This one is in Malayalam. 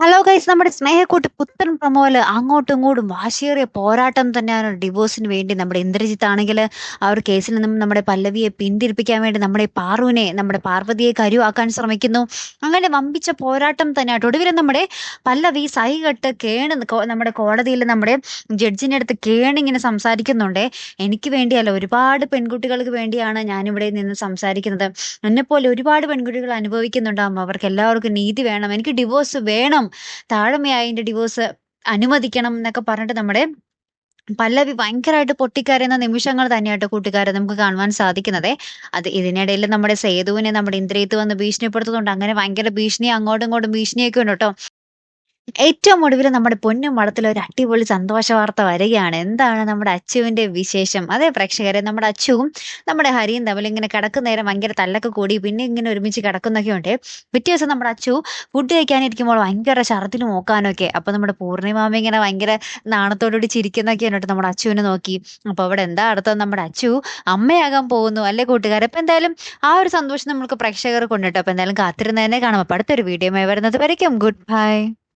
ഹലോ ഗൈസ്, നമ്മുടെ സ്നേഹക്കൂട്ട് പുത്തൻ പ്രൊമോയില് അങ്ങോട്ടും ഇങ്ങോട്ടും വാശിയേറിയ പോരാട്ടം തന്നെയാണ് ഡിവോഴ്സിന് വേണ്ടി. നമ്മുടെ ഇന്ദ്രജിത്ത് ആണെങ്കിൽ ആ ഒരു കേസിൽ നിന്നും നമ്മുടെ പല്ലവിയെ പിന്തിരിപ്പിക്കാൻ വേണ്ടി നമ്മുടെ പാറുവിനെ, നമ്മുടെ പാർവതിയെ കരുവാക്കാൻ ശ്രമിക്കുന്നു. അങ്ങനെ വമ്പിച്ച പോരാട്ടം തന്നെയായിട്ട് ഒടുവിൽ നമ്മുടെ പല്ലവി സഹി കെട്ട് നമ്മുടെ കോടതിയിൽ നമ്മുടെ ജഡ്ജിന്റെ അടുത്ത് കേണിങ്ങനെ സംസാരിക്കുന്നുണ്ട്. എനിക്ക് വേണ്ടിയല്ല, ഒരുപാട് പെൺകുട്ടികൾക്ക് വേണ്ടിയാണ് ഞാനിവിടെ നിന്ന് സംസാരിക്കുന്നത്. എന്നെപ്പോലെ ഒരുപാട് പെൺകുട്ടികൾ അനുഭവിക്കുന്നുണ്ടാവും. അവർക്ക് എല്ലാവർക്കും നീതി വേണം, എനിക്ക് ഡിവോഴ്സ് വേണം, താഴ്മയായി എൻ്റെ ഡിവോഴ്സ് അനുവദിക്കണം എന്നൊക്കെ പറഞ്ഞിട്ട് നമ്മുടെ പല്ലവി ഭയങ്കരമായിട്ട് പൊട്ടിക്കരയുന്ന നിമിഷങ്ങൾ തന്നെയാട്ടോ കൂട്ടുകാരെ നമുക്ക് കാണുവാൻ സാധിക്കുന്നതേ. ഇതിനിടയിൽ നമ്മുടെ സേതുവിനെ നമ്മുടെ ഇന്ദ്രിയത്ത് വന്ന് ഭീഷണിപ്പെടുത്തുന്നുണ്ട്. അങ്ങനെ ഭയങ്കര ഭീഷണി, അങ്ങോട്ടും ഇങ്ങോട്ടും ഭീഷണിയൊക്കെ ഉണ്ട് കേട്ടോ. ഏറ്റവും ഒടുവിൽ നമ്മുടെ പൊന്നും മടത്തിൽ ഒരു അടിപൊളി സന്തോഷ വാർത്ത വരികയാണ്. എന്താണ് നമ്മുടെ അച്ചുവിന്റെ വിശേഷം? അതെ പ്രേക്ഷകരെ, നമ്മുടെ അച്ചുവും നമ്മുടെ ഹരിയും തമ്മിൽ ഇങ്ങനെ കിടക്കുന്ന നേരം ഭയങ്കര തല്ലൊക്കെ കൂടി പിന്നെ ഇങ്ങനെ ഒരുമിച്ച് കിടക്കുന്നൊക്കെ ഉണ്ട്. പിറ്റേ ദിവസം നമ്മുടെ അച്ചു ഫുഡ് കഴിക്കാനിരിക്കുമ്പോൾ ഭയങ്കര ഛർദിലും ഓക്കാനൊക്കെ. അപ്പൊ നമ്മുടെ പൂർണിമാമ ഇങ്ങനെ ഭയങ്കര നാണത്തോടുകൂടി ചിരിക്കുന്നൊക്കെ ഉണ്ട് നമ്മുടെ അച്ചുവിനെ നോക്കി. അപ്പൊ അവിടെ എന്താ അർത്ഥം, നമ്മുടെ അച്ചു അമ്മയാകാൻ പോകുന്നു അല്ലേ കൂട്ടുകാരെ? അപ്പൊ എന്തായാലും ആ ഒരു സന്തോഷം നമ്മൾക്ക് പ്രേക്ഷകർ കൊണ്ടിട്ട്. അപ്പൊ എന്തായാലും കാത്തിരുന്ന് തന്നെ കാണാം. അപ്പൊ അടുത്തൊരു വീഡിയോ വരുന്നത് വരയ്ക്കും ഗുഡ് ബൈ.